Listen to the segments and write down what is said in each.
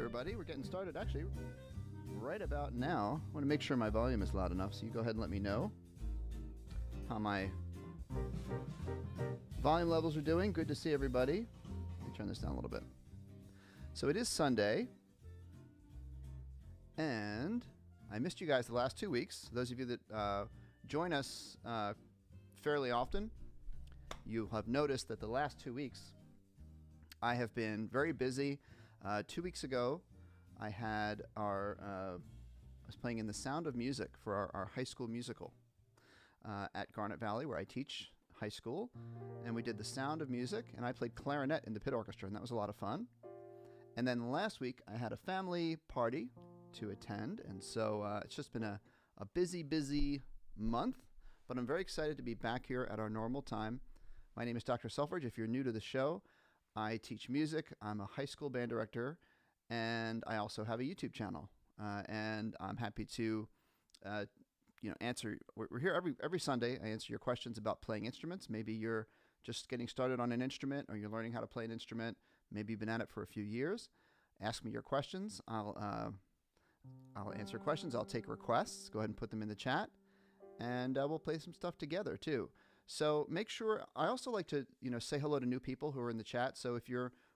everybody. We're getting started actually right about now. I want to make sure my volume is loud enough, so you go ahead and let me know how my volume levels are doing. Good to see everybody. Let me turn this down a little bit. So it is Sunday, and I missed you guys the last 2 weeks. Those of you that join us fairly often, you have noticed that the last 2 weeks I have been very busy. 2 weeks ago, I had I was playing in The Sound of Music for our high school musical at Garnet Valley, where I teach high school, and we did The Sound of Music, and I played clarinet in the pit orchestra, and that was a lot of fun. And then last week, I had a family party to attend, and so it's just been a busy month, but I'm very excited to be back here at our normal time. My name is Dr. Selfridge. If you're new to the show, I teach music. I'm a high school band director, and I also have a YouTube channel. And I'm happy to, answer. We're here every Sunday. I answer your questions about playing instruments. Maybe you're just getting started on an instrument, or you're learning how to play an instrument. Maybe you've been at it for a few years. Ask me your questions. I'll answer questions. I'll take requests. Go ahead and put them in the chat, and we'll play some stuff together too. So make sure. I also like to, say hello to new people who are in the chat. So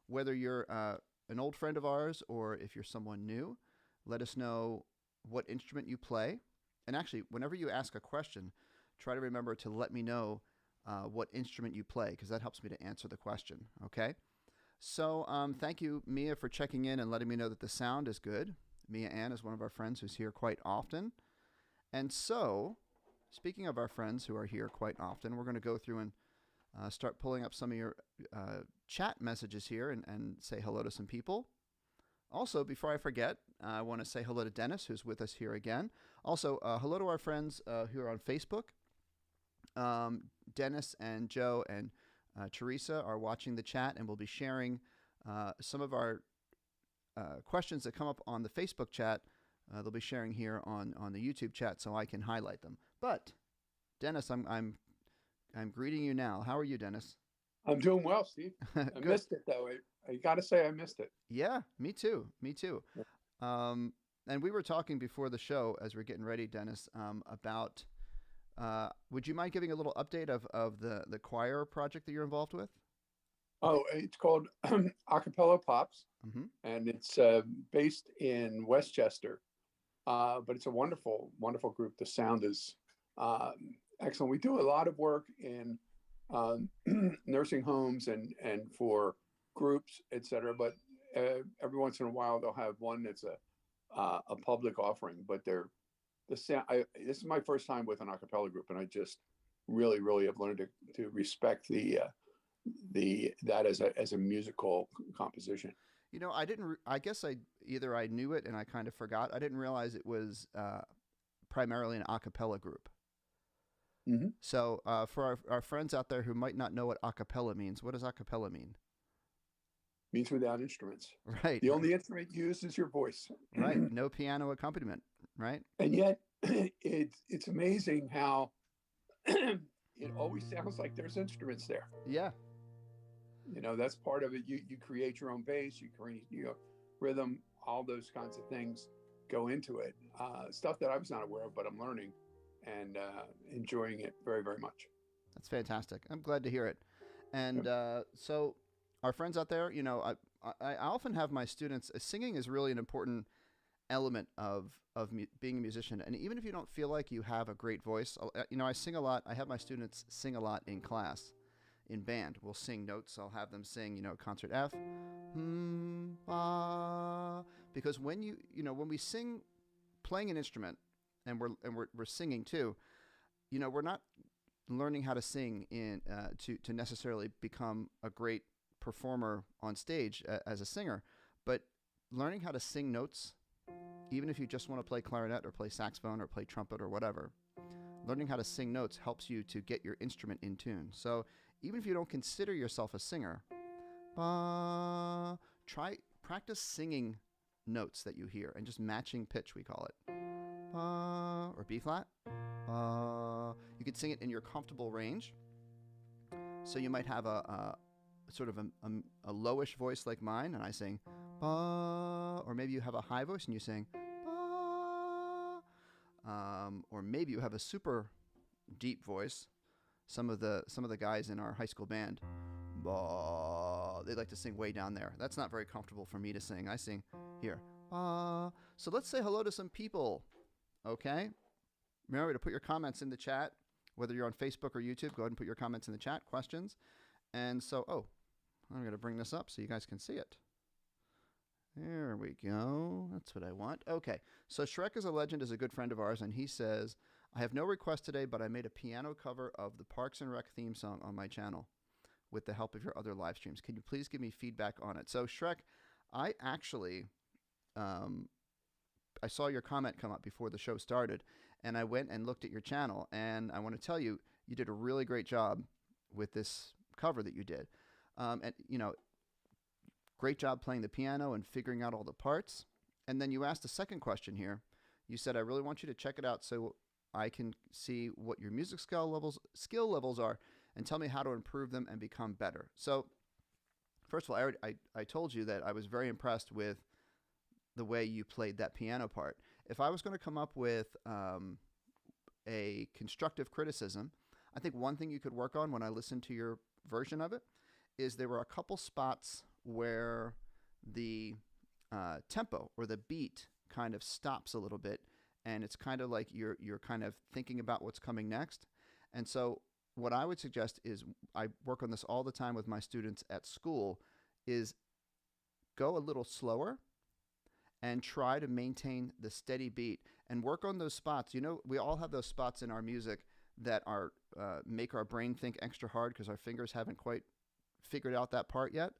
whether you're an old friend of ours or if you're someone new, let us know what instrument you play. And actually, whenever you ask a question, try to remember to let me know what instrument you play, because that helps me to answer the question. Okay. So thank you, Mia, for checking in and letting me know that the sound is good. Mia Ann is one of our friends who's here quite often. And so, speaking of our friends who are here quite often, we're going to go through and start pulling up some of your chat messages here and say hello to some people. Also, before I forget, I want to say hello to Dennis, who's with us here again. Also, hello to our friends who are on Facebook. Dennis and Joe and Teresa are watching the chat, and we'll be sharing some of our questions that come up on the Facebook chat. They'll be sharing here on the YouTube chat, so I can highlight them. But Dennis, I'm greeting you now. How are you, Dennis? I'm doing well, Steve. I missed it though. I got to say I missed it. Yeah, me too. And we were talking before the show as we're getting ready, Dennis, about. Would you mind giving a little update of the choir project that you're involved with? Oh, it's called Acapella Pops, and it's based in Westchester. But it's a wonderful group. The sound is excellent. We do a lot of work in nursing homes and for groups, etc. But every once in a while they'll have one that's a public offering. But this is my first time with an a cappella group, and I just really have learned to respect that as a musical composition. I guess I knew it and I kind of forgot. I didn't realize it was primarily an a cappella group. Mm-hmm. So for our friends out there who might not know what a cappella means, what does a cappella mean? Means without instruments. Right. The only instrument used is your voice. Right. No piano accompaniment. Right. And yet it's amazing how it always sounds like there's instruments there. Yeah. That's part of it. You create your own bass, you create rhythm, all those kinds of things go into it. Stuff that I was not aware of, but I'm learning and enjoying it very, very much. That's fantastic. I'm glad to hear it. And so our friends out there, I often have my students, singing is really an important element of being a musician. And even if you don't feel like you have a great voice, I sing a lot. I have my students sing a lot in class. In band, we'll sing notes. I'll have them sing, concert F, because when when we sing, playing an instrument, and we're singing too, we're not learning how to sing to necessarily become a great performer on stage as a singer, but learning how to sing notes, even if you just want to play clarinet or play saxophone or play trumpet or whatever, learning how to sing notes helps you to get your instrument in tune. So even if you don't consider yourself a singer, practice singing notes that you hear and just matching pitch, we call it. Or B flat. You could sing it in your comfortable range. So you might have a sort of a lowish voice like mine, and I sing ba or maybe you have a high voice and you sing ba, or maybe you have a super deep voice. Some of the guys in our high school band, ba, they like to sing way down there. That's not very comfortable for me to sing. I sing here. So let's say hello to some people, okay? Remember to put your comments in the chat, whether you're on Facebook or YouTube. Go ahead and put your comments in the chat, questions. And so, I'm going to bring this up so you guys can see it. There we go. That's what I want. Okay, so Shrek is a Legend is a good friend of ours, and he says, I have no request today, but I made a piano cover of the Parks and Rec theme song on my channel with the help of your other live streams. Can you please give me feedback on it? So Shrek, I actually, I saw your comment come up before the show started, and I went and looked at your channel, and I want to tell you, you did a really great job with this cover that you did. And, you know, great job playing the piano and figuring out all the parts. And then you asked a second question here. You said, I really want you to check it out so I can see what your music skill levels are and tell me how to improve them and become better. So first of all, I told you that I was very impressed with the way you played that piano part. If I was going to come up with a constructive criticism, I think one thing you could work on when I listened to your version of it is there were a couple spots where the tempo or the beat kind of stops a little bit, and it's kind of like you're kind of thinking about what's coming next. And so what I would suggest is, I work on this all the time with my students at school, is go a little slower and try to maintain the steady beat and work on those spots. You know, we all have those spots in our music that are make our brain think extra hard because our fingers haven't quite figured out that part yet.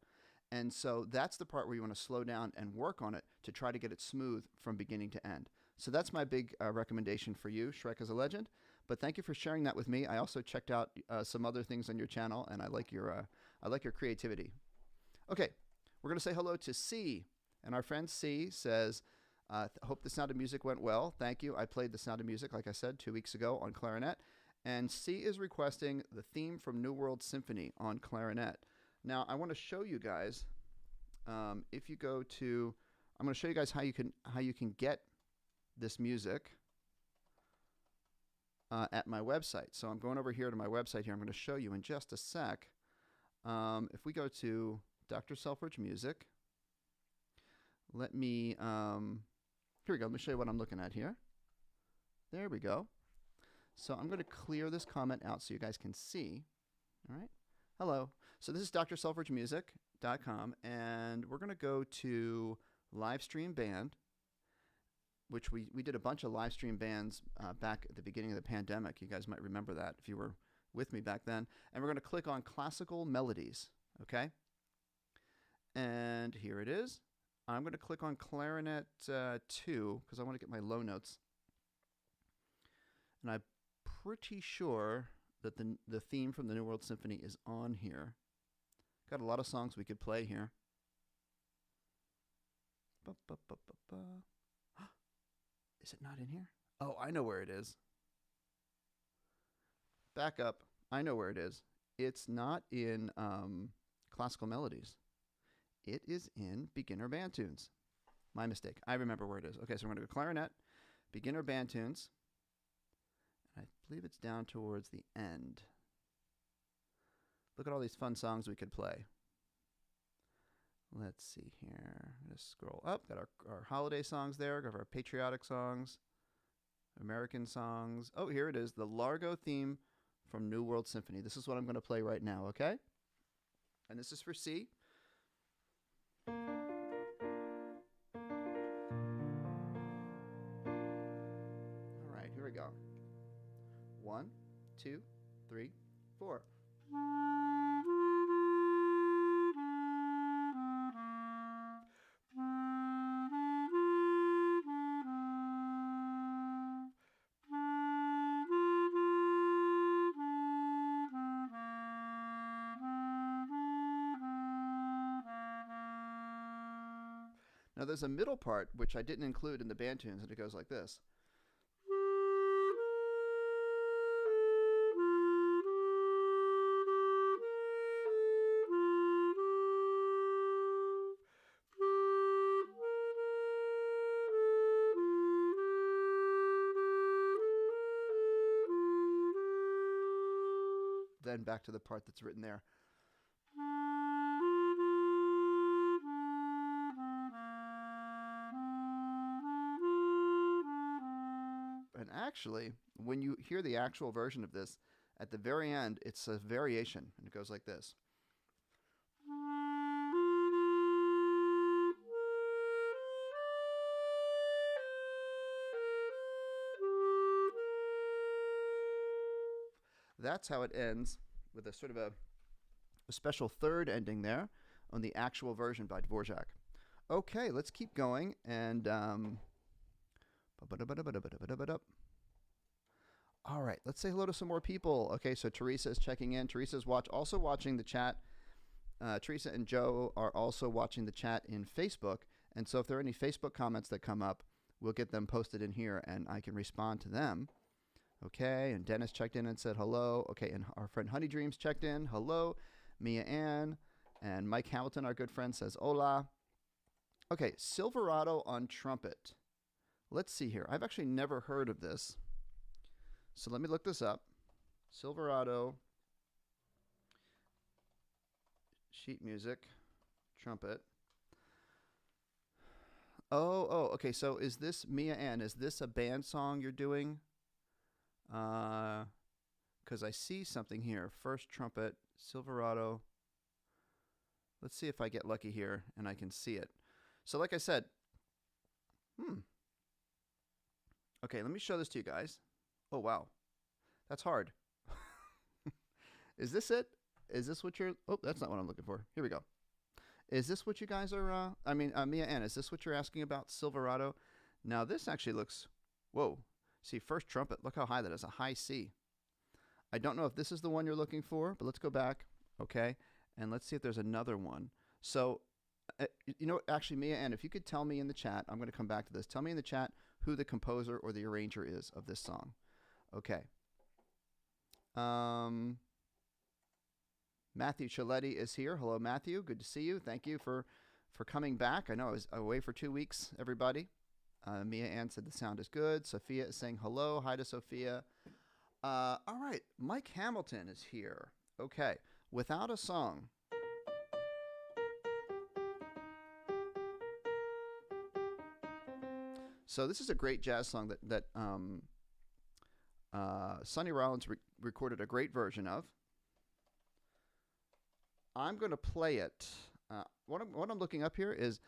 And so that's the part where you want to slow down and work on it to try to get it smooth from beginning to end. So that's my big recommendation for you, Shrek is a Legend. But thank you for sharing that with me. I also checked out some other things on your channel, and I like your creativity. Okay, we're going to say hello to C. And our friend C says, hope the Sound of Music went well. Thank you. I played the Sound of Music, like I said, 2 weeks ago on clarinet. And C is requesting the theme from New World Symphony on clarinet. Now, I want to show you guys, if you go to, I'm going to show you guys how you can get this music at my website. So I'm going over here to my website here. I'm going to show you in just a sec. If we go to Dr. Selfridge Music, let me, here we go. Let me show you what I'm looking at here. There we go. So I'm going to clear this comment out so you guys can see. All right. Hello. So this is drselfridgemusic.com, and we're going to go to live stream band, which we did a bunch of live stream bands back at the beginning of the pandemic. You guys might remember that if you were with me back then. And we're going to click on classical melodies. Okay. And here it is. I'm going to click on clarinet 2 because I want to get my low notes. And I'm pretty sure that the theme from the New World Symphony is on here. Got a lot of songs we could play here. Is it not in here? Oh, I know where it is. Back up. I know where it is. It's not in classical melodies. It is in beginner band tunes. My mistake. I remember where it is. Okay, so we're going to go clarinet, beginner band tunes. And I believe it's down towards the end. Look at all these fun songs we could play. Let's see here. I'm going to scroll up. Got our holiday songs there. Got our patriotic songs, American songs. Oh, here it is. The Largo theme from New World Symphony. This is what I'm going to play right now, okay? And this is for C. All right, here we go. 1, 2, 3, 4. Now there's a middle part, which I didn't include in the band tunes, and it goes like this. again back to the part that's written there. And actually, when you hear the actual version of this, at the very end, it's a variation, and it goes like this. That's how it ends, with a sort of a special third ending there on the actual version by Dvorak. Okay, let's keep going, and all right, let's say hello to some more people. Okay, so Teresa is checking in. Teresa's also watching the chat. Teresa and Joe are also watching the chat in Facebook, and so if there are any Facebook comments that come up, we'll get them posted in here, and I can respond to them. Okay, and Dennis checked in and said hello. Okay, and our friend Honey Dreams checked in. Hello. Mia Ann. And Mike Hamilton, our good friend, says hola. Okay, Silverado on trumpet. Let's see here. I've actually never heard of this. So let me look this up. Silverado, sheet music, trumpet. Oh, okay. So is this, Mia Ann, is this a band song you're doing? Because I see something here. First trumpet, Silverado. Let's see if I get lucky here and I can see it. So like I said, okay, let me show this to you guys. Oh, wow. That's hard. Is this it? Is this what you're... Oh, that's not what I'm looking for. Here we go. Is this what you guys are... Mia Ann, is this what you're asking about, Silverado? Now, this actually looks... Whoa. See, first trumpet. Look how high that is. A high C. I don't know if this is the one you're looking for, but let's go back. Okay. And let's see if there's another one. So, you know, actually, Mia Ann, if you could tell me in the chat, I'm going to come back to this. Tell me in the chat who the composer or the arranger is of this song. Okay. Matthew Chialetti is here. Hello, Matthew. Good to see you. Thank you for coming back. I know I was away for 2 weeks, everybody. Mia Ann said the sound is good. Sophia is saying hello. Hi to Sophia. All right. Mike Hamilton is here. Okay. Without a Song. So this is a great jazz song that Sonny Rollins recorded a great version of. I'm going to play it. What I'm looking up here is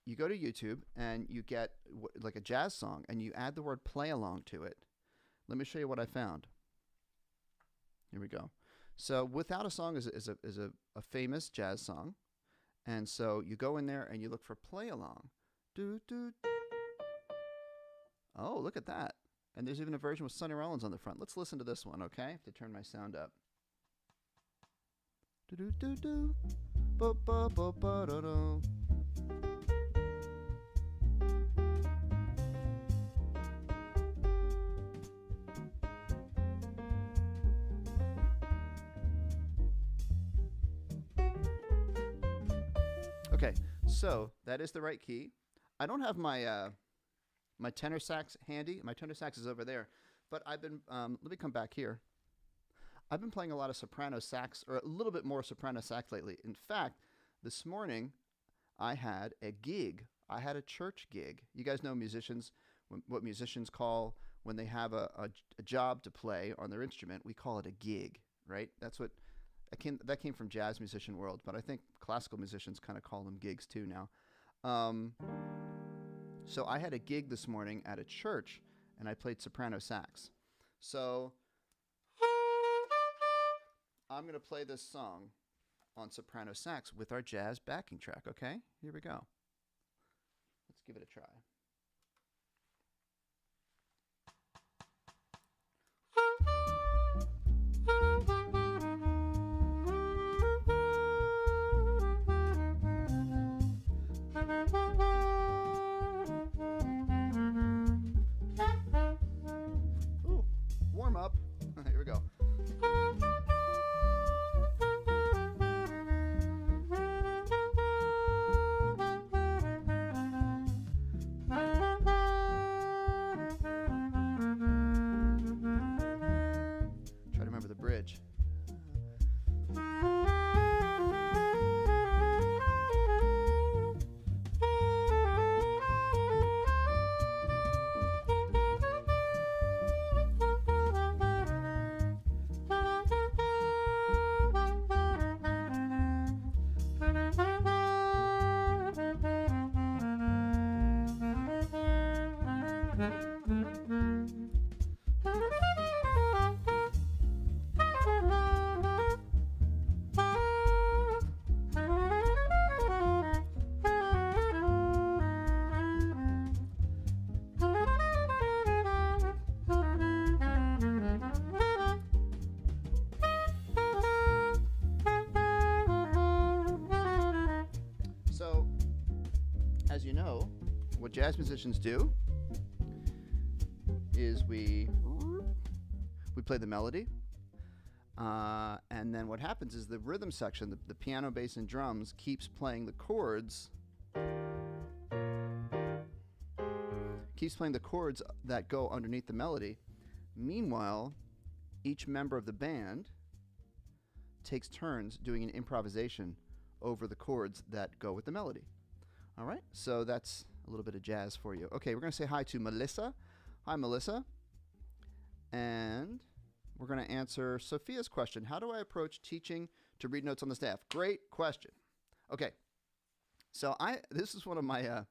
you go to YouTube and you get like a jazz song and you add the word play along to it. Let me show you what I found. Here we go. So Without a Song is a famous jazz song. And so you go in there and you look for play along. Do, do. Oh, look at that. And there's even a version with Sonny Rollins on the front. Let's listen to this one, okay? I have to turn my sound up. Do do do do. Ba ba ba ba da da. Okay, so that is the right key. I don't have my my tenor sax handy. My tenor sax is over there. But I've been, let me come back here. I've been playing a lot of soprano sax, or a little bit more soprano sax lately. In fact, this morning I had a gig. I had a church gig. You guys know musicians, what musicians call when they have a job to play on their instrument. We call it a gig, right? That's what, that came from jazz musician world, but I think classical musicians kind of call them gigs too now. So I had a gig this morning at a church, and I played soprano sax. So I'm going to play this song on soprano sax with our jazz backing track, okay? Here we go. Let's give it a try. Ooh, warm up. Here we go. As you know, what jazz musicians do is we play the melody, and then what happens is the rhythm section, the piano, bass, and drums keeps playing the chords, that go underneath the melody. Meanwhile, each member of the band takes turns doing an improvisation over the chords that go with the melody. All right, so that's a little bit of jazz for you. Okay, we're going to say hi to Melissa. Hi, Melissa. And we're going to answer Sophia's question. How do I approach teaching to read notes on the staff? Great question. Okay, so this is one of my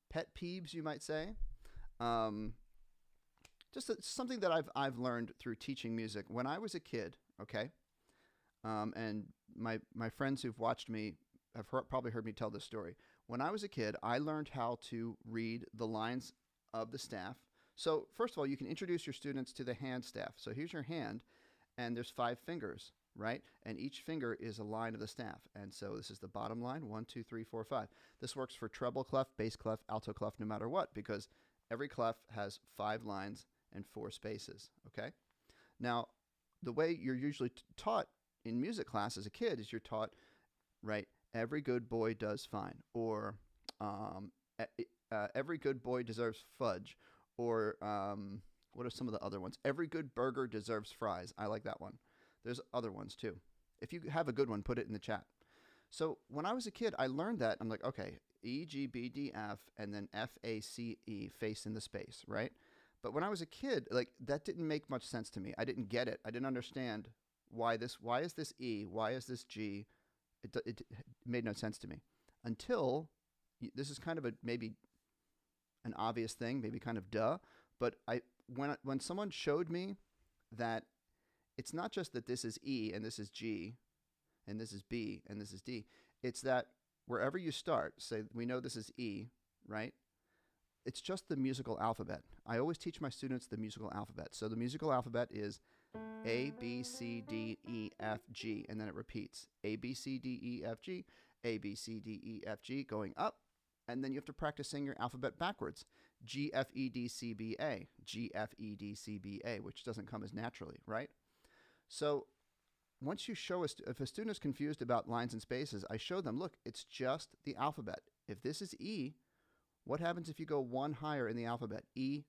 pet peeves, you might say. Something that I've learned through teaching music. When I was a kid, okay, and my friends who've watched me have probably heard me tell this story. When I was a kid, I learned how to read the lines of the staff. So first of all, you can introduce your students to the hand staff. So here's your hand, and there's 5 fingers, right? And each finger is a line of the staff. And so this is the bottom line, 1, 2, 3, 4, 5. This works for treble clef, bass clef, alto clef, no matter what, because every clef has 5 lines and 4 spaces, okay? Now, the way you're usually taught in music class as a kid is you're taught, right, every good boy does fine, or every good boy deserves fudge, or what are some of the other ones? Every good burger deserves fries. I like that one. There's other ones too. If you have a good one, put it in the chat. So when I was a kid, I learned that. I'm like, okay, E, G, B, D, F, and then F, A, C, E, face in the space, right? But when I was a kid, like, that didn't make much sense to me. I didn't get it. I didn't understand why is this E? Why is this G? It made no sense to me until this is kind of maybe an obvious thing, maybe kind of duh. But when someone showed me that it's not just that this is E and this is G and this is B and this is D. It's that wherever you start, say we know this is E, right? It's just the musical alphabet. I always teach my students the musical alphabet. So the musical alphabet is A, B, C, D, E, F, G, and then it repeats. A, B, C, D, E, F, G, A, B, C, D, E, F, G, going up, and then you have to practice saying your alphabet backwards. G, F, E, D, C, B, A, G, F, E, D, C, B, A, which doesn't come as naturally, right? So once you show if a student is confused about lines and spaces, I show them, look, it's just the alphabet. If this is E, what happens if you go one higher in the alphabet? E,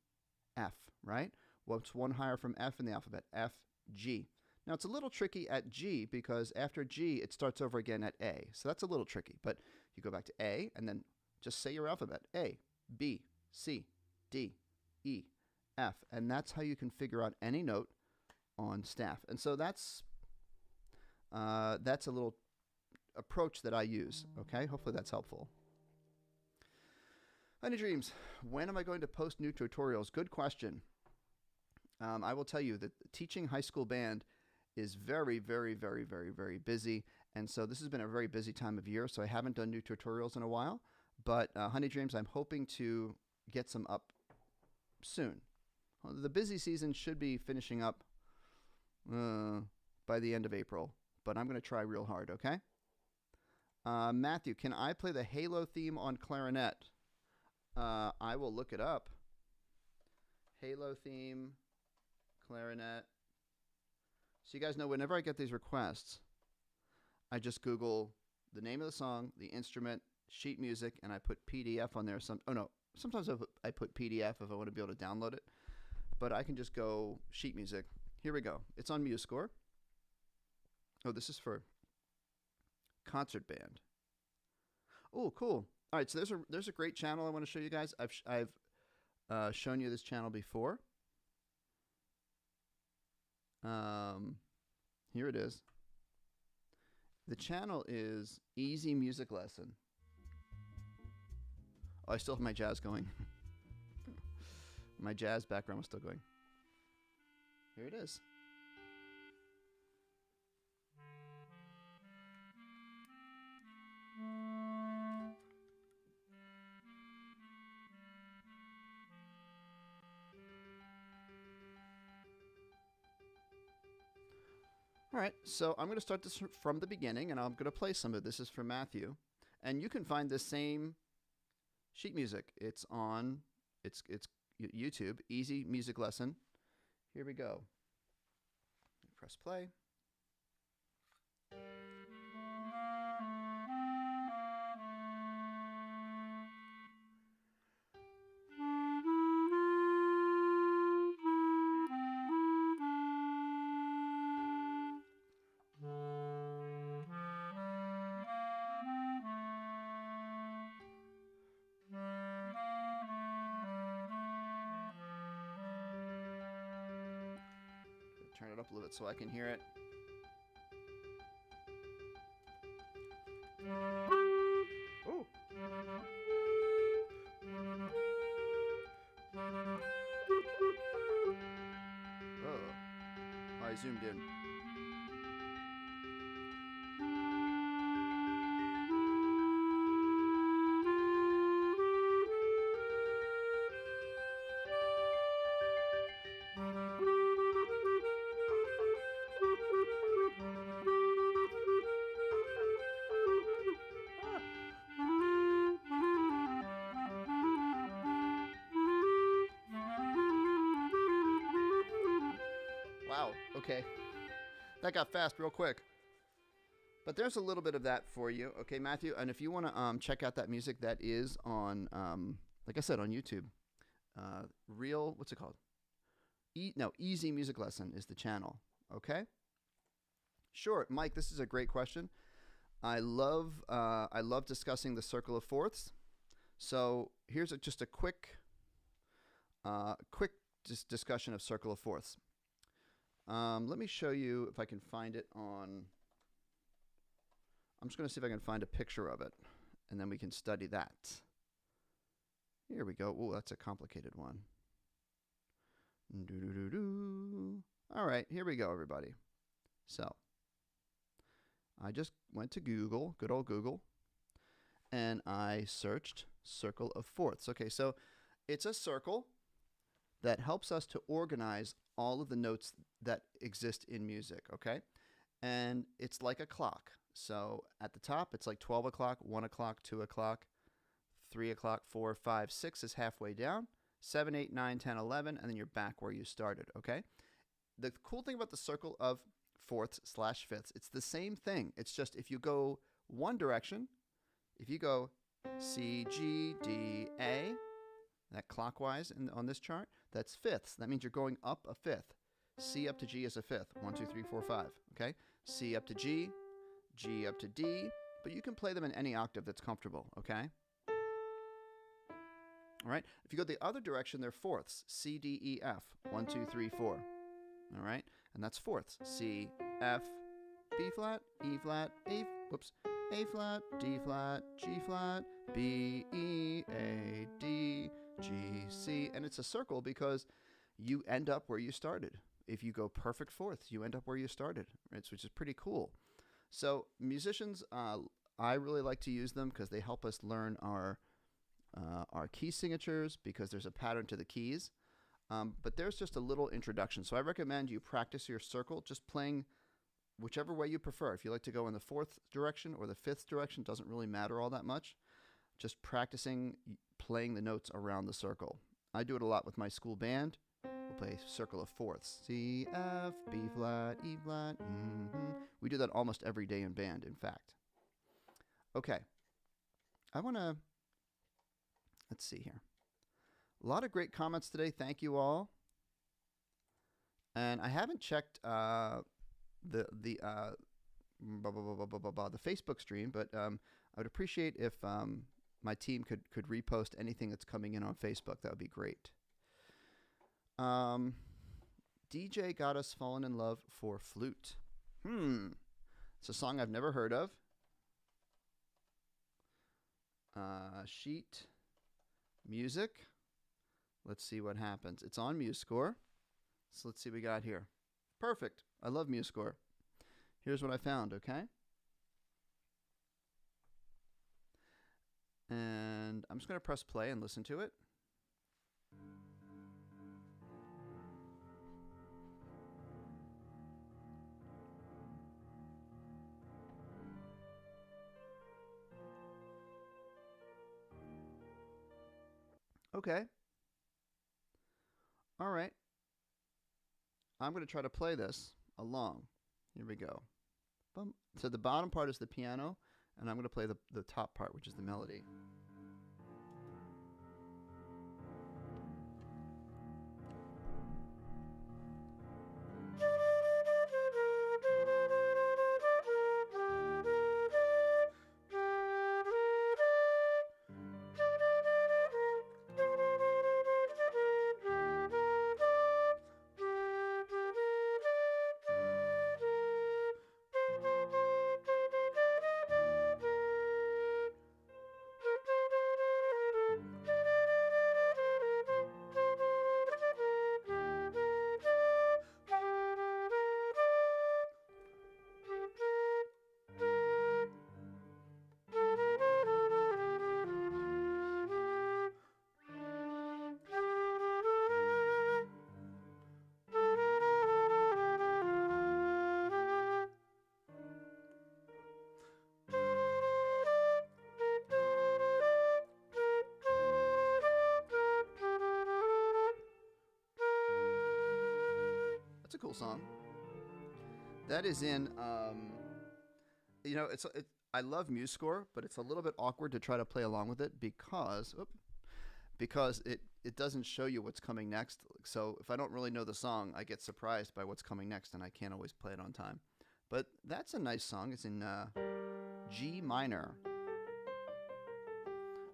F, right? What's one higher from F in the alphabet? F, G. Now, it's a little tricky at G because after G, it starts over again at A. So that's a little tricky. But you go back to A and then just say your alphabet. A, B, C, D, E, F. And that's how you can figure out any note on staff. And so that's a little approach that I use. Okay, hopefully that's helpful. Honey Dreams, when am I going to post new tutorials? Good question. I will tell you that teaching high school band is very, very, very, very, very busy. And so this has been a very busy time of year, so I haven't done new tutorials in a while. But Honey Dreams, I'm hoping to get some up soon. Well, the busy season should be finishing up by the end of April, but I'm going to try real hard, okay? Matthew, can I play the Halo theme on clarinet? I will look it up. Halo theme, clarinet. So you guys know whenever I get these requests, I just Google the name of the song, the instrument, sheet music, and I put PDF on there. Sometimes I put PDF if I want to be able to download it. But I can just go sheet music. Here we go. It's on MuseScore. Oh, this is for concert band. Oh, cool. All right, so there's a great channel I want to show you guys. I've shown you this channel before. Here it is. The channel is Easy Music Lesson. Oh, I still have my jazz going. My jazz background was still going. Here it is. All right, so I'm going to start this from the beginning, and I'm going to play some of this. This is for Matthew. And you can find this same sheet music. It's on it's YouTube, easy music lesson. Here we go. Press play. Turn it up a little bit so I can hear it. Ooh. Oh, I zoomed in. Wow, okay. That got fast real quick. But there's a little bit of that for you, okay, Matthew? And if you want to check out that music, that is on, like I said, on YouTube. What's it called? Easy Music Lesson is the channel, okay? Sure, Mike, this is a great question. I love discussing the circle of fourths. So here's just a quick discussion of circle of fourths. Let me show you if I can find it on. I'm just going to see if I can find a picture of it, and then we can study that. Here we go. Oh, that's a complicated one. All right, here we go, everybody. So I just went to Google, good old Google, and I searched circle of fourths. Okay, so it's a circle that helps us to organize all of the notes that exist in music, okay? And it's like a clock. So at the top, it's like 12 o'clock, 1 o'clock, 2 o'clock, 3 o'clock, 4, 5, 6 is halfway down, 7, 8, 9, 10, 11, and then you're back where you started, okay? The cool thing about the circle of fourths / fifths, it's the same thing. It's just if you go one direction, if you go C, G, D, A, that clockwise on this chart, that's fifths. That means you're going up a fifth. C up to G is a fifth. 1, 2, 3, 4, 5. Okay? C up to G, G up to D, but you can play them in any octave that's comfortable. Okay? All right? If you go the other direction, they're fourths. C, D, E, F. 1, 2, 3, 4. All right? And that's fourths. C, F, B flat, E flat, A flat, D flat, G flat, B, E, A, D, G, C. And it's a circle because you end up where you started. If you go perfect fourths, you end up where you started, right? Which is pretty cool. So musicians, I really like to use them because they help us learn our key signatures because there's a pattern to the keys. But there's just a little introduction. So I recommend you practice your circle, just playing whichever way you prefer. If you like to go in the fourth direction or the fifth direction, doesn't really matter all that much. Just practicing playing the notes around the circle. I do it a lot with my school band. We'll play circle of fourths. C, F, B flat, E flat. We do that almost every day in band, in fact. Okay. I want to, let's see here. A lot of great comments today. Thank you all. And I haven't checked the Facebook stream, but I would appreciate if my team could repost anything that's coming in on Facebook. That would be great. DJ got us fallen in love for flute. It's a song I've never heard of. Sheet music. Let's see what happens. It's on MuseScore. So let's see what we got here. Perfect. I love MuseScore. Here's what I found, okay? And I'm just going to press play and listen to it. Okay. All right. I'm going to try to play this along. Here we go. Bum. So the bottom part is the piano, and I'm going to play the top part, which is the melody. That's a cool song. That is in, you know, I love MuseScore, but it's a little bit awkward to try to play along with it because it doesn't show you what's coming next. So if I don't really know the song, I get surprised by what's coming next, and I can't always play it on time. But that's a nice song. It's in G minor.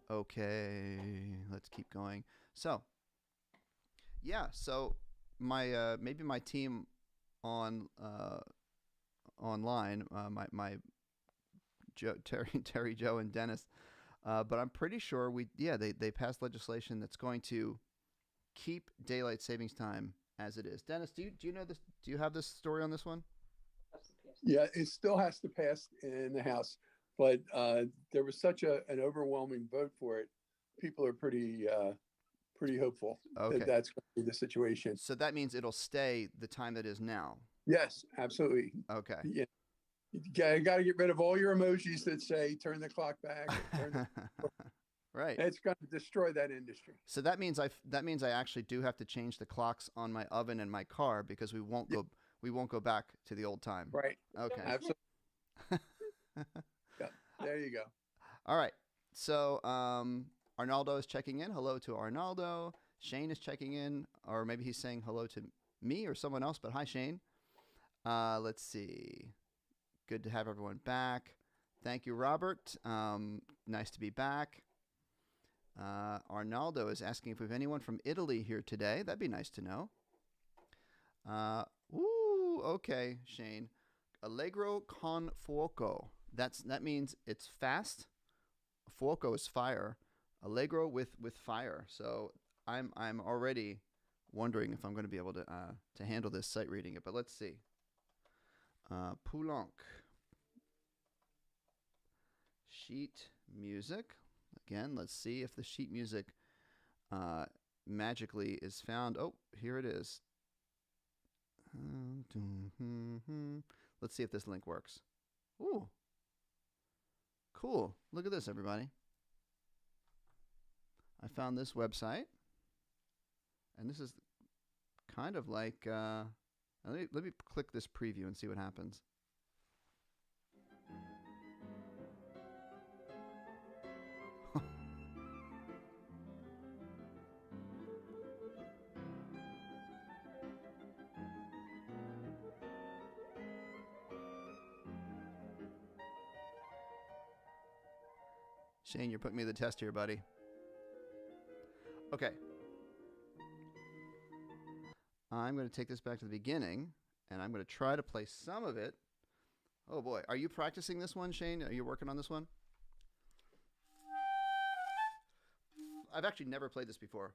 Okay, let's keep going. So, yeah, so my maybe my team on online, my Terry, Joe, and Dennis, but I'm pretty sure they passed legislation that's going to keep daylight savings time as it is. Dennis, do you know this? Do you have this story on this one? Yeah, it still has to pass in the House, but there was such an overwhelming vote for it. People are pretty hopeful that that's going to be the situation. So that means it'll stay the time that is now. Yes, absolutely. Okay. Yeah. You got to get rid of all your emojis that say "turn the clock back." Right. It's going to destroy that industry. So that means I actually do have to change the clocks on my oven and my car because we won't go back to the old time. Right. Okay. Absolutely. Yeah. There you go. All right. So Arnaldo is checking in. Hello to Arnaldo. Shane is checking in, or maybe he's saying hello to me or someone else. But hi, Shane. Let's see. Good to have everyone back. Thank you, Robert. Nice to be back. Arnaldo is asking if we have anyone from Italy here today. That'd be nice to know. Okay, Shane. Allegro con fuoco. That means it's fast. Fuoco is fire. Allegro with fire. So I'm already wondering if I'm going to be able to handle this sight reading it. But let's see. Poulenc. Sheet music. Again, let's see if the sheet music magically is found. Oh, here it is. Let's see if this link works. Ooh. Cool. Look at this, everybody. I found this website. And this is kind of like... let me click this preview and see what happens. Shane, you're putting me to the test here, buddy. Okay. I'm going to take this back to the beginning, and I'm going to try to play some of it. Oh, boy. Are you practicing this one, Shane? Are you working on this one? I've actually never played this before.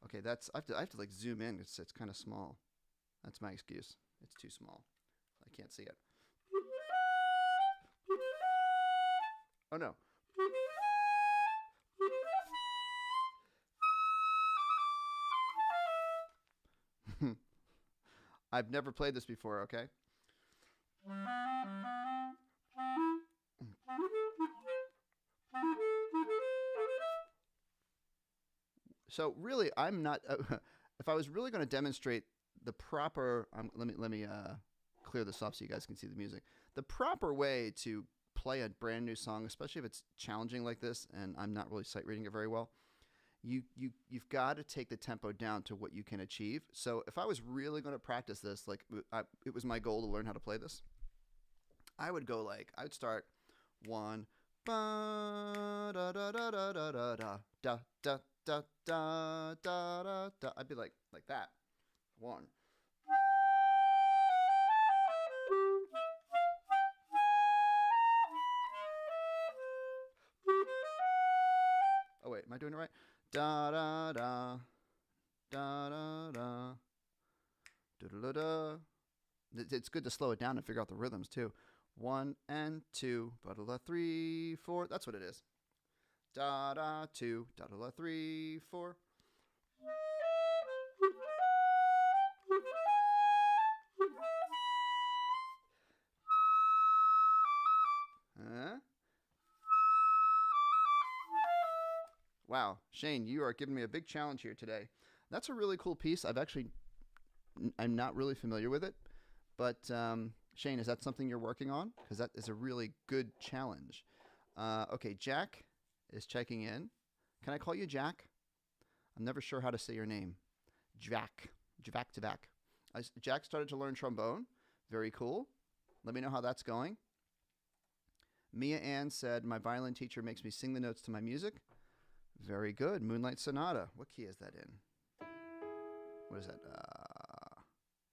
Okay, that's I have to like zoom in. It's kind of small. That's my excuse. It's too small. I can't see it. Oh no. I've never played this before, okay? So really, I'm not. If I was really going to demonstrate the proper, let me clear this off so you guys can see the music. The proper way to play a brand new song, especially if it's challenging like this, and I'm not really sight reading it very well. You've got to take the tempo down to what you can achieve. So if I was really going to practice this, like it was my goal to learn how to play this, I would go like I would start 1 ba da da da da da da da da da da da da da. I'd be like that. 1. Oh wait, am I doing it right? Da da da da da da da da da. It's good to slow it down and figure out the rhythms too. 1 and 2, da da 3 4. That's what it is. Da da 2, da da 3 4. Wow, Shane, you are giving me a big challenge here today. That's a really cool piece. I'm not really familiar with it, but Shane, is that something you're working on? Because that is a really good challenge. Okay, Jacque is checking in. Can I call you Jacque? I'm never sure how to say your name. Jacque. Jacque started to learn trombone. Very cool. Let me know how that's going. Mia Ann said, my violin teacher makes me sing the notes to my music. Very good. Moonlight Sonata. What key is that in? What is that?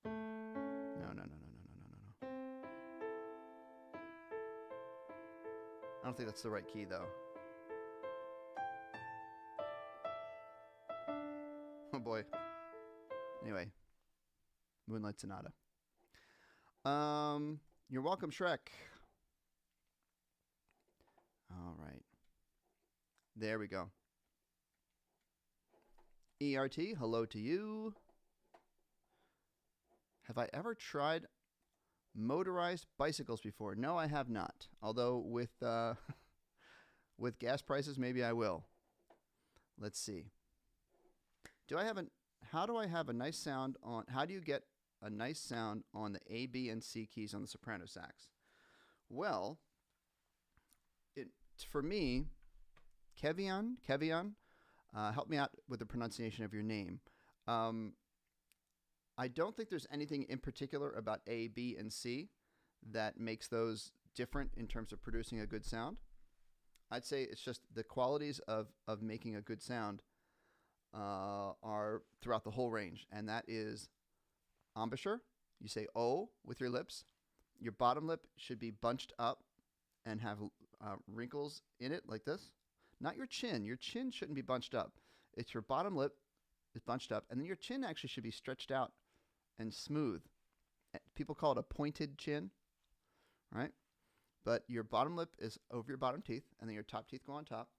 No. I don't think that's the right key, though. Oh, boy. Anyway. Moonlight Sonata. You're welcome, Shrek. All right. There we go. ERT, hello to you. Have I ever tried motorized bicycles before? No, I have not. Although with with gas prices, maybe I will. Let's see. How do I have a nice sound on? How do you get a nice sound on the A, B, and C keys on the soprano sax? Well, for me, Kevian, help me out with the pronunciation of your name. I don't think there's anything in particular about A, B, and C that makes those different in terms of producing a good sound. I'd say it's just the qualities of making a good sound are throughout the whole range, and that is embouchure. You say O with your lips. Your bottom lip should be bunched up and have wrinkles in it like this. Not your chin. Your chin shouldn't be bunched up. It's your bottom lip is bunched up, and then your chin actually should be stretched out and smooth. People call it a pointed chin, right? But your bottom lip is over your bottom teeth, and then your top teeth go on top.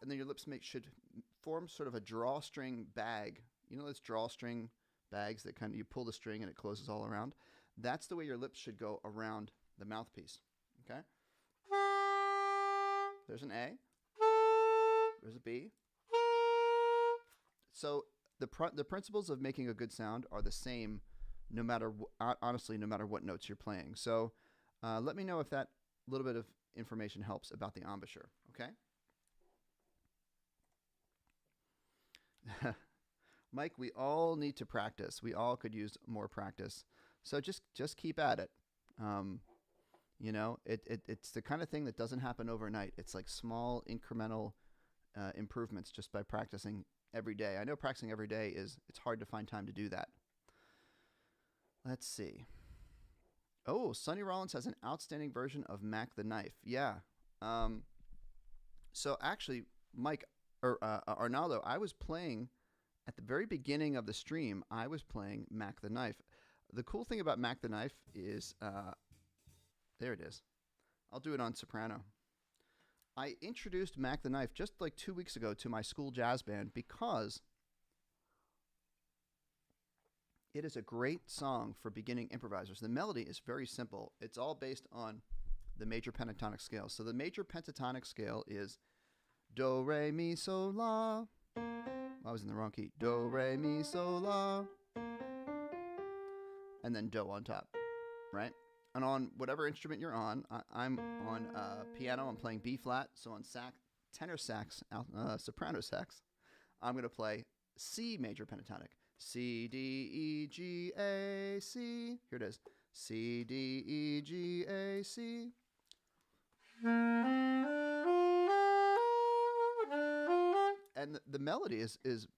And then your lips should form sort of a drawstring bag. You know those drawstring bags that kind of you pull the string and it closes all around? That's the way your lips should go around the mouthpiece, okay? There's an A. There's a B. So the principles of making a good sound are the same no matter, honestly, no matter what notes you're playing. So let me know if that little bit of information helps about the embouchure, okay? Mike, we all need to practice. We all could use more practice. So just keep at it. You know, it's the kind of thing that doesn't happen overnight. It's like small incremental improvements just by practicing every day. I know practicing every day it's hard to find time to do that. Let's see. Oh, Sonny Rollins has an outstanding version of Mac the Knife. Yeah. So actually, Mike or Arnaldo, I was playing at the very beginning of the stream. I was playing Mac the Knife. The cool thing about Mac the Knife is, there it is. I'll do it on soprano. I introduced Mac the Knife just like 2 weeks ago to my school jazz band because it is a great song for beginning improvisers. The melody is very simple. It's all based on the major pentatonic scale. So the major pentatonic scale is do, re, mi, so, la. I was in the wrong key. Do, re, mi, so, la. And then do on top, right? And on whatever instrument you're on, I'm on piano, I'm playing B flat. So on tenor sax, soprano sax, I'm going to play C major pentatonic. C, D, E, G, A, C. Here it is. C, D, E, G, A, C. And the melody is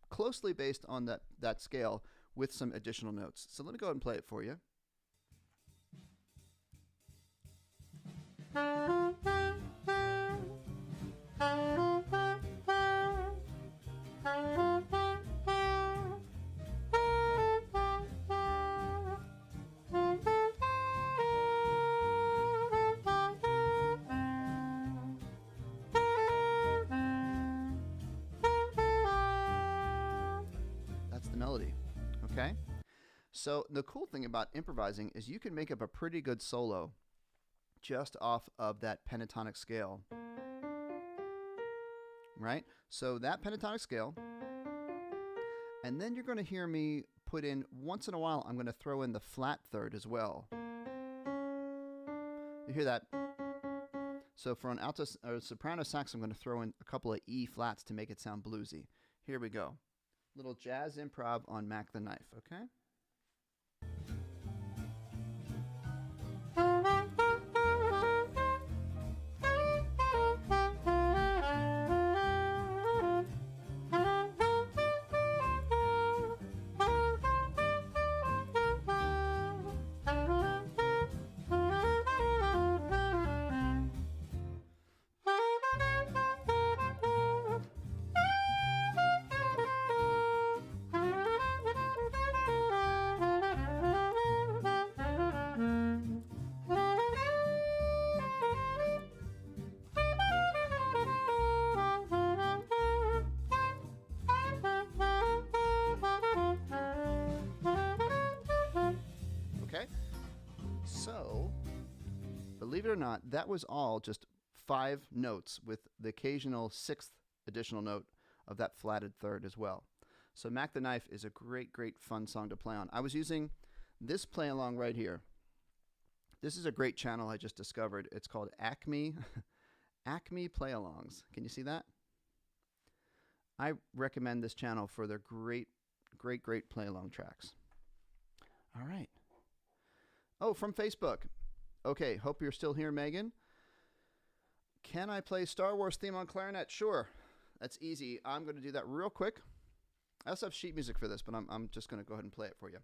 closely based on that scale with some additional notes. So let me go ahead and play it for you. That's the melody, okay? So the cool thing about improvising is you can make up a pretty good solo just off of that pentatonic scale, right? So that pentatonic scale, and then you're going to hear me put in, once in a while, I'm going to throw in the flat third as well. You hear that? So for an alto or soprano sax, I'm going to throw in a couple of E flats to make it sound bluesy. Here we go. Little jazz improv on Mac the Knife, okay? So, believe it or not, that was all just 5 notes with the occasional 6th additional note of that flatted third as well. So Mac the Knife is a great, great fun song to play on. I was using this play along right here. This is a great channel I just discovered. It's called Acme Play Alongs. Can you see that? I recommend this channel for their great, great, great play along tracks. All right. Oh, from Facebook. Okay, hope you're still here, Megan. Can I play Star Wars theme on clarinet? Sure. That's easy. I'm going to do that real quick. I also have sheet music for this, but I'm just going to go ahead and play it for you.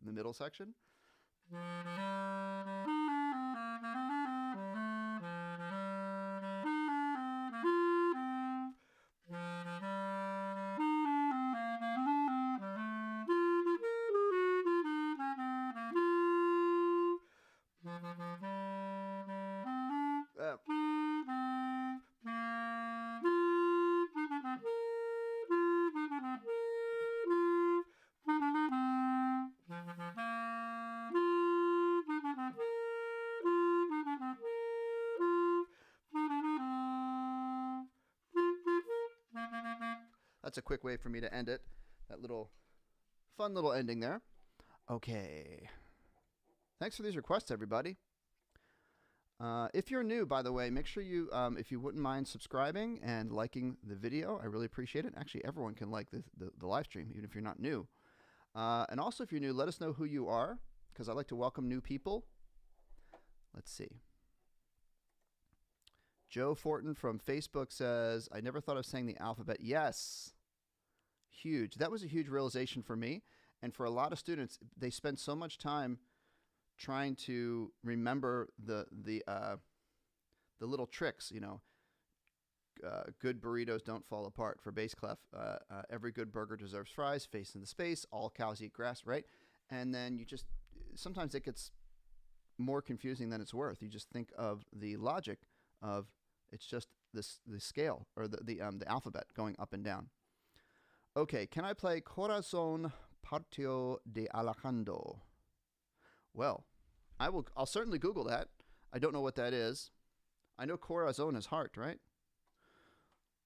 In the middle section. That's a quick way for me to end it. That little fun little ending there. Okay. Thanks for these requests, everybody. If you're new, by the way, make sure you, if you wouldn't mind subscribing and liking the video. I really appreciate it. Actually, everyone can like the live stream, even if you're not new. And also, if you're new, let us know who you are. because I like to welcome new people. Let's see. Joe Fortin from Facebook says, I never thought of saying the alphabet. Yes. Huge. That was a huge realization for me. And for a lot of students, they spend so much time trying to remember the little tricks, you know. Good burritos don't fall apart for bass clef. Every good burger deserves fries, face in the space, all cows eat grass, right? And then you just, sometimes it gets more confusing than it's worth. You just think of the logic of it's just the scale or the alphabet going up and down. Okay, can I play Corazon Partio de Alejandro? Well, I'll certainly Google that. I don't know what that is. I know corazon is heart, right?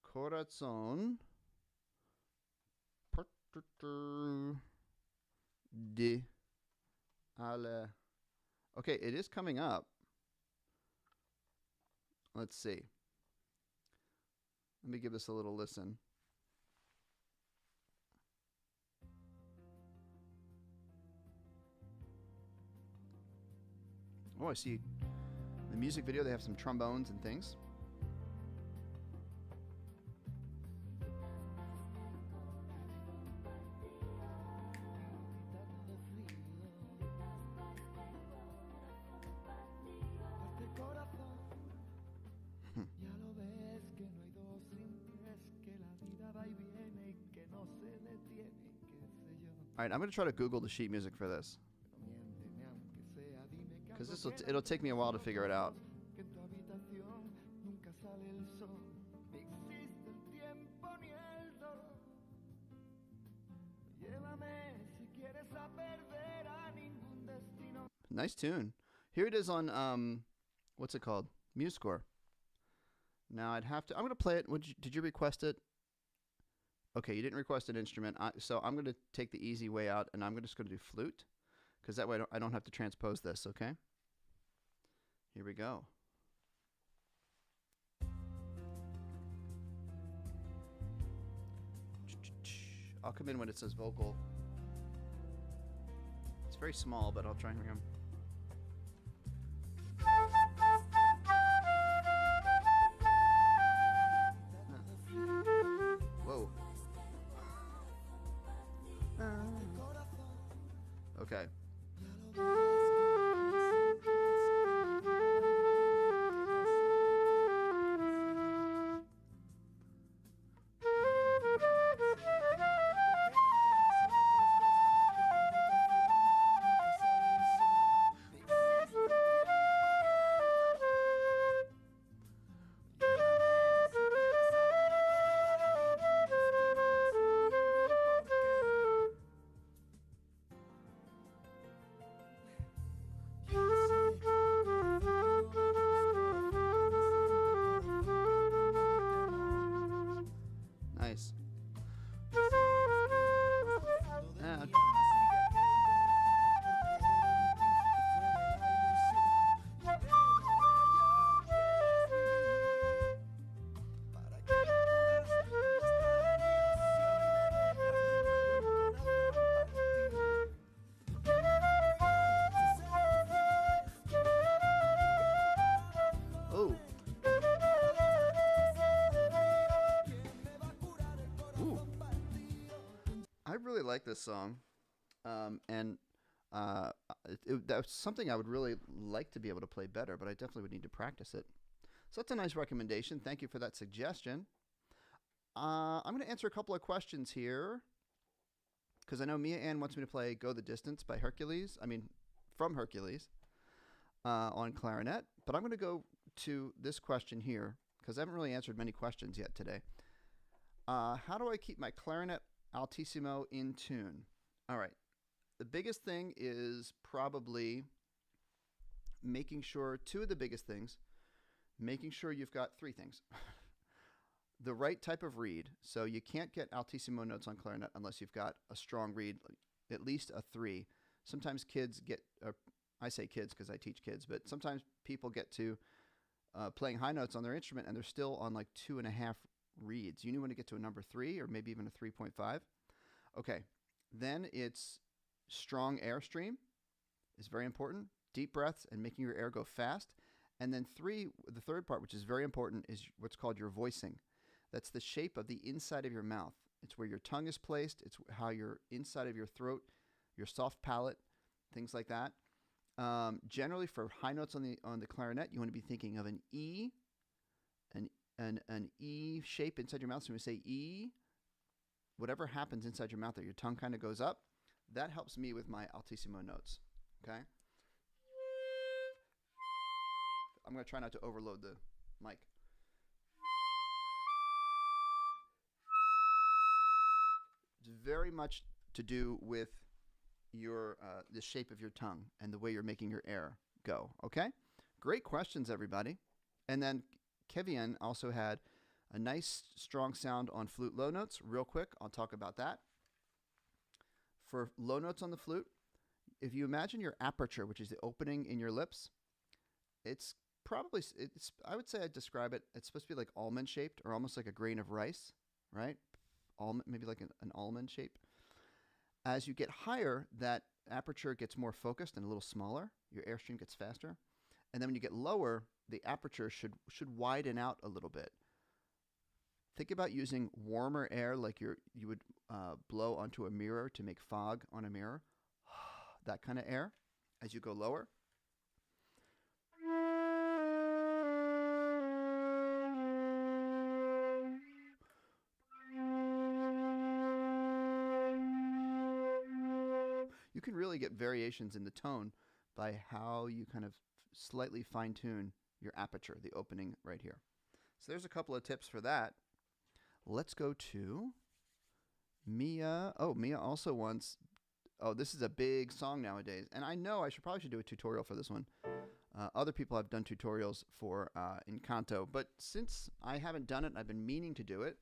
Corazon Partio de Ale. Okay, it is coming up. Let's see. Let me give this a little listen. Oh, I see. The music video, they have some trombones and things. All right, I'm going to try to Google the sheet music for this, because it'll take me a while to figure it out. Nice tune. Here it is on what's it called? MuseScore. Now I'm going to play it. Did you request it? Okay, you didn't request an instrument, so I'm going to take the easy way out, and I'm just going to do flute, because that way I don't have to transpose this, okay? Here we go. I'll come in when it says vocal. It's very small, but I'll try and remember. Whoa. Okay. Nice. Like this song, and that's something I would really like to be able to play better, but I definitely would need to practice it. So that's a nice recommendation. Thank you for that suggestion. I'm going to answer a couple of questions here, because I know Mia Ann wants me to play Go the Distance by from Hercules on clarinet, but I'm going to go to this question here, because I haven't really answered many questions yet today. How do I keep my clarinet altissimo in tune? All right. The biggest thing is probably making sure, two of the biggest things, making sure you've got three things. The right type of reed. So you can't get altissimo notes on clarinet unless you've got a strong reed, at least a 3. Sometimes kids get, I say kids because I teach kids, but sometimes people get to playing high notes on their instrument and they're still on like 2.5 reeds. You want to get to a number 3 or maybe even a 3.5. Okay, then it's strong airstream. is very important. Deep breaths and making your air go fast. And then 3, the third part, which is very important, is what's called your voicing. That's the shape of the inside of your mouth. It's where your tongue is placed. It's how your inside of your throat, your soft palate, things like that. Generally, for high notes on the clarinet, you want to be thinking of an E, an E shape inside your mouth. So when we say E, whatever happens inside your mouth, that your tongue kind of goes up, that helps me with my altissimo notes. Okay. I'm going to try not to overload the mic. It's very much to do with your the shape of your tongue and the way you're making your air go. Okay? Great questions, everybody. And then Kevian also had a nice, strong sound on flute low notes. Real quick, I'll talk about that. For low notes on the flute, if you imagine your aperture, which is the opening in your lips, it's probably, I would say I'd describe it, it's supposed to be like almond shaped or almost like a grain of rice, right? Maybe like an almond shape. As you get higher, that aperture gets more focused and a little smaller. Your airstream gets faster. And then when you get lower, the aperture should widen out a little bit. Think about using warmer air like you would blow onto a mirror to make fog on a mirror. That kind of air as you go lower. You can really get variations in the tone by how you kind of slightly fine-tune your aperture, the opening right here. So there's a couple of tips for that. Let's go to Mia. Oh, Mia also wants... Oh, this is a big song nowadays. And I know I probably should do a tutorial for this one. Other people have done tutorials for Encanto. But since I haven't done it, I've been meaning to do it.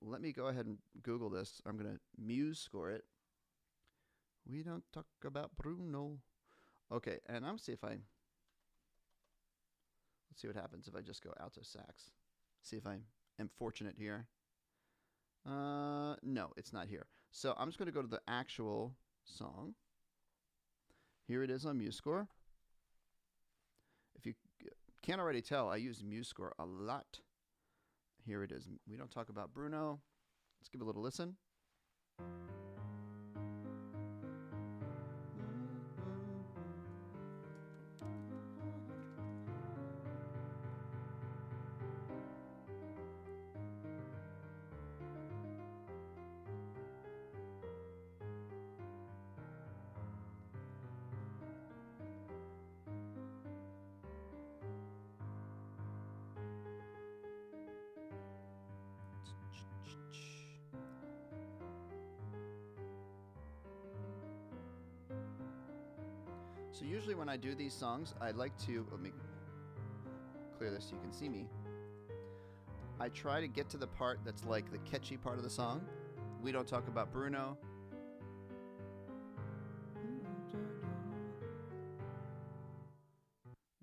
Let me go ahead and Google this. I'm going to Muse score it. We don't talk about Bruno. Okay, and I'm going to see if I... Let's see what happens if I just go alto sax. See if I am fortunate here. No, it's not here. So I'm just going to go to the actual song. Here it is on MuseScore. If you can't already tell, I use MuseScore a lot. Here it is. We don't talk about Bruno. Let's give it a little listen. So usually when I do these songs, I like to, let me clear this so you can see me. I try to get to the part that's like the catchy part of the song. We don't talk about Bruno.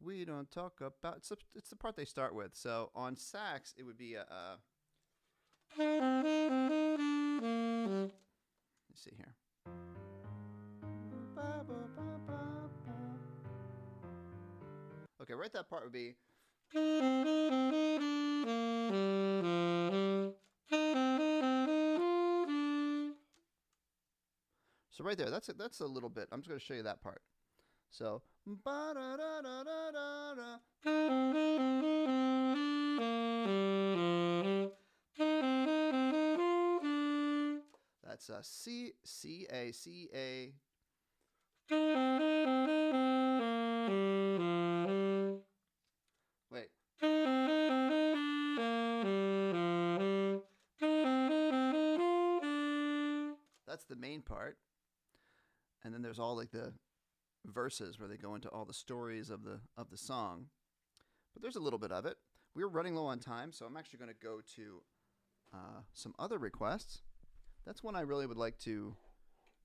We don't talk about, it's the part they start with. So on sax, it would be a let's see here. Okay, right, that part would be. So right there, that's a little bit. I'm just going to show you that part. So. That's a C, C, A, C, A. Wait. That's the main part. And then there's all like the verses where they go into all the stories of the song. But there's a little bit of it. We're running low on time, so I'm actually going to go to some other requests. That's one I really would like to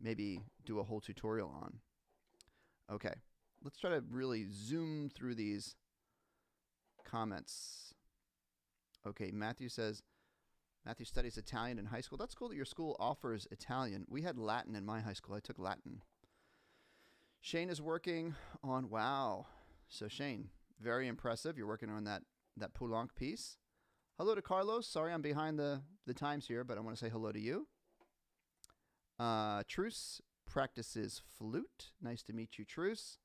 maybe do a whole tutorial on. Okay, let's try to really zoom through these comments. Okay, Matthew says, Matthew studies Italian in high school. That's cool that your school offers Italian. We had Latin in my high school. I took Latin. Shane is working on, wow. So Shane, very impressive. You're working on that Poulenc piece. Hello to Carlos. Sorry I'm behind the times here, but I want to say hello to you. Truce practices flute. Nice to meet you, Truce.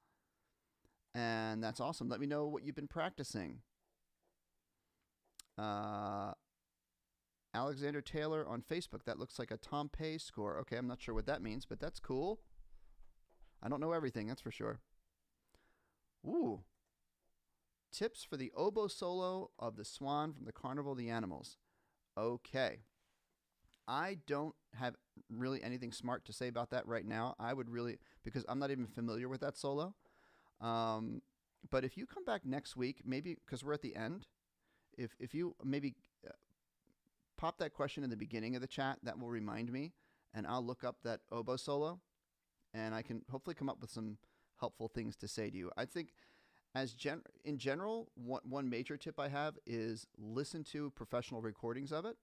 And that's awesome. Let me know what you've been practicing. Alexander Taylor on Facebook. That looks like a Tom Pay score. Okay, I'm not sure what that means, but that's cool. I don't know everything, that's for sure. Ooh. Tips for the oboe solo of the Swan from the Carnival of the Animals. Okay. I don't have really anything smart to say about that right now. I would really, because I'm not even familiar with that solo. But if you come back next week, maybe, because we're at the end, if you maybe pop that question in the beginning of the chat, that will remind me, and I'll look up that oboe solo, and I can hopefully come up with some helpful things to say to you. I think in general, one major tip I have is listen to professional recordings of it,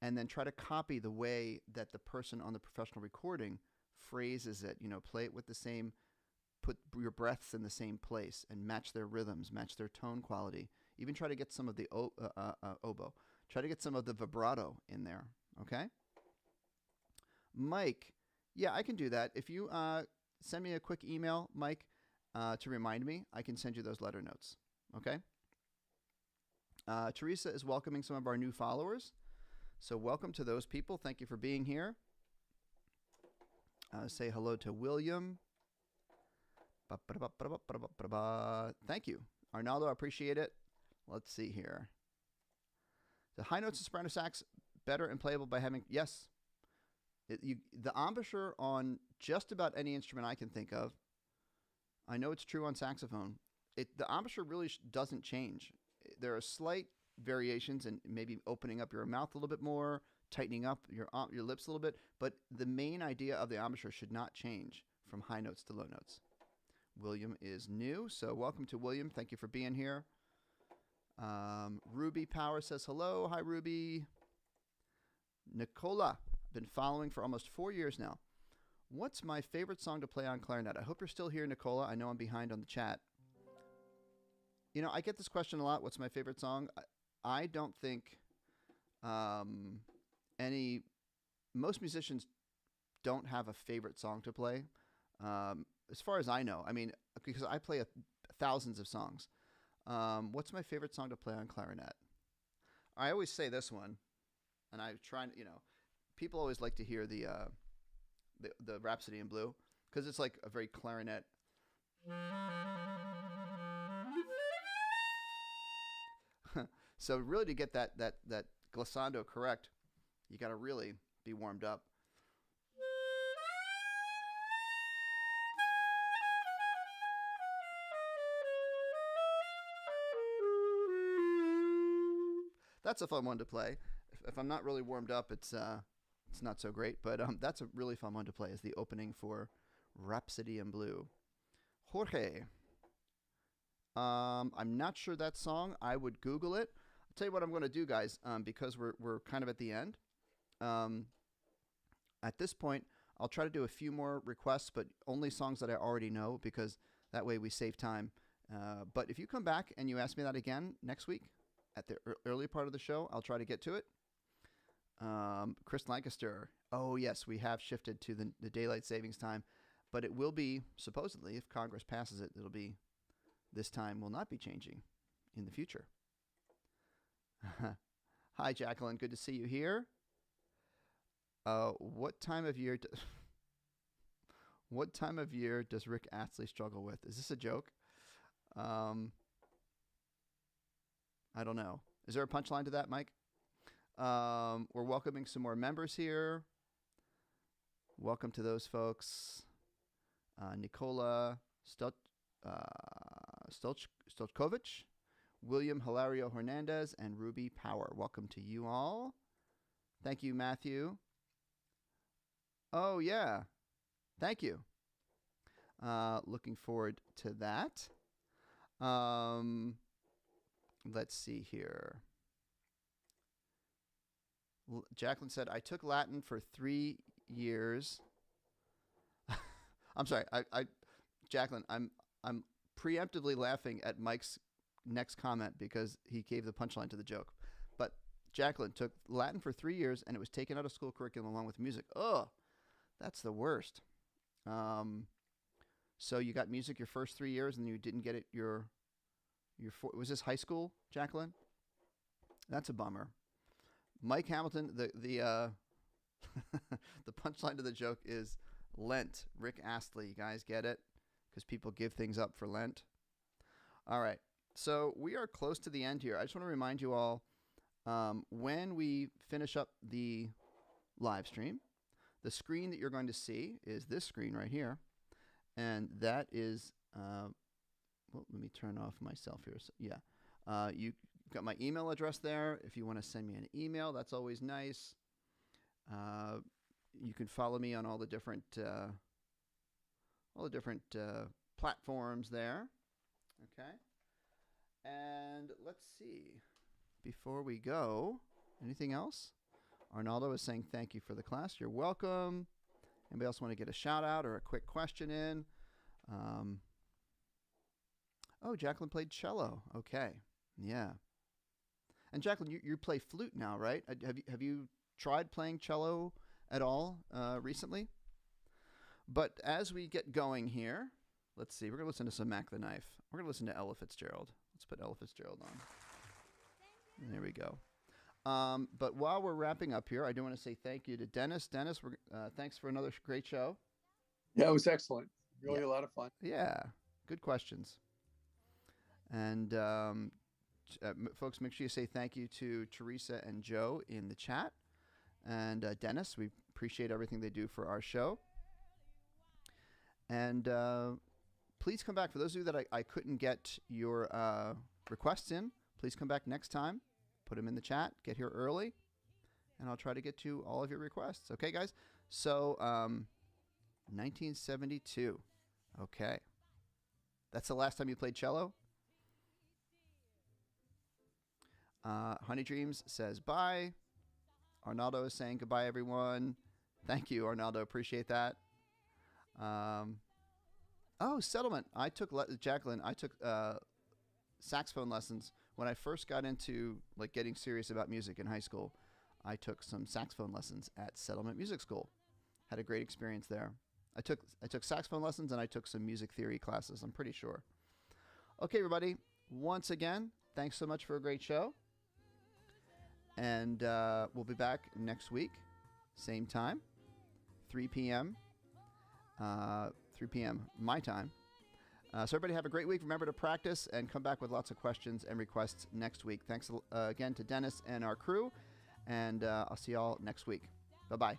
and then try to copy the way that the person on the professional recording phrases it. You know, play it with the same, put your breaths in the same place, and match their rhythms, match their tone quality. Even try to get some of the oboe. Try to get some of the vibrato in there, okay? Mike, yeah, I can do that. If you send me a quick email, Mike, to remind me, I can send you those letter notes, okay? Teresa is welcoming some of our new followers. So welcome to those people. Thank you for being here. Say hello to William. Thank you. Arnaldo, I appreciate it. Let's see here. The high notes of soprano sax better and playable by having, yes. The embouchure on just about any instrument I can think of, I know it's true on saxophone, the embouchure really doesn't change. There are slight variations in maybe opening up your mouth a little bit more, tightening up your lips a little bit, but the main idea of the embouchure should not change from high notes to low notes. William is new, so welcome to William. Thank you for being here. Ruby Power says hello. Hi, Ruby. Nicola, been following for almost 4 years now. What's my favorite song to play on clarinet? I hope you're still here, Nicola. I know I'm behind on the chat. You know, I get this question a lot. What's my favorite song? I don't think most musicians don't have a favorite song to play. As far as I know, I mean, because I play thousands of songs. What's my favorite song to play on clarinet? I always say this one, and I try, you know, people always like to hear the Rhapsody in Blue, because it's like a very clarinet. So really, to get that glissando correct, you got to really be warmed up. That's a fun one to play. If I'm not really warmed up, it's not so great. But that's a really fun one to play. Is the opening for Rhapsody in Blue. Jorge. I'm not sure that song. I would Google it. I'll tell you what I'm going to do, guys. Because we're kind of at the end. At this point, I'll try to do a few more requests, but only songs that I already know, because that way we save time. But if you come back and you ask me that again next week at the early part of the show, I'll try to get to it. Chris Lancaster. Oh, yes, we have shifted to the daylight savings time, but it will be, supposedly, if Congress passes it, it'll be, this time will not be changing in the future. Hi, Jacqueline. Good to see you here. What time of year does Rick Astley struggle with? Is this a joke? I don't know. Is there a punchline to that, Mike? We're welcoming some more members here. Welcome to those folks. Nicola Stojkovic, William Hilario Hernandez, and Ruby Power. Welcome to you all. Thank you, Matthew. Oh, yeah. Thank you. Looking forward to that. Let's see here. Jacqueline said, I took Latin for 3 years. I'm sorry. Jacqueline, I'm preemptively laughing at Mike's next comment because he gave the punchline to the joke. But Jacqueline took Latin for 3 years and it was taken out of school curriculum along with music. Oh, that's the worst. So you got music your first 3 years and you didn't get it was this high school, Jacqueline? That's a bummer. Mike Hamilton, the the punchline to the joke is Lent. Rick Astley, you guys get it? Because people give things up for Lent. All right, so we are close to the end here. I just want to remind you all, when we finish up the live stream, the screen that you're going to see is this screen right here. And that is, well, let me turn off myself here. So, yeah, you got my email address there. If you want to send me an email, that's always nice. You can follow me on all the different platforms there. Okay. And let's see. Before we go, anything else? Arnaldo is saying thank you for the class. You're welcome. Anybody else want to get a shout out or a quick question in? Oh, Jacqueline played cello. Okay. Yeah. And Jacqueline, you play flute now, right? Have you tried playing cello at all recently? But as we get going here, let's see. We're going to listen to some Mac the Knife. We're going to listen to Ella Fitzgerald. Let's put Ella Fitzgerald on. There we go. But while we're wrapping up here, I do want to say thank you to Dennis. Dennis, thanks for another great show. Yeah, it was excellent. Really a lot of fun. Yeah, good questions. And folks, make sure you say thank you to Teresa and Joe in the chat. And Dennis, we appreciate everything they do for our show. And please come back. For those of you that I couldn't get your requests in, please come back next time. Put them in the chat. Get here early. And I'll try to get to all of your requests. Okay, guys? So, 1972. Okay. That's the last time you played cello? Honey Dreams says bye. Arnaldo is saying goodbye, everyone. Thank you, Arnaldo. Appreciate that. Oh, settlement. Jacqueline, I took saxophone lessons when I first got into getting serious about music in high school. I took some saxophone lessons at Settlement Music School. Had a great experience there. I took saxophone lessons and I took some music theory classes, I'm pretty sure. Okay, everybody. Once again, thanks so much for a great show. And we'll be back next week, same time, 3 p.m. 3 p.m. my time. So everybody have a great week. Remember to practice and come back with lots of questions and requests next week. Thanks again to Dennis and our crew. And I'll see y'all next week. Bye-bye.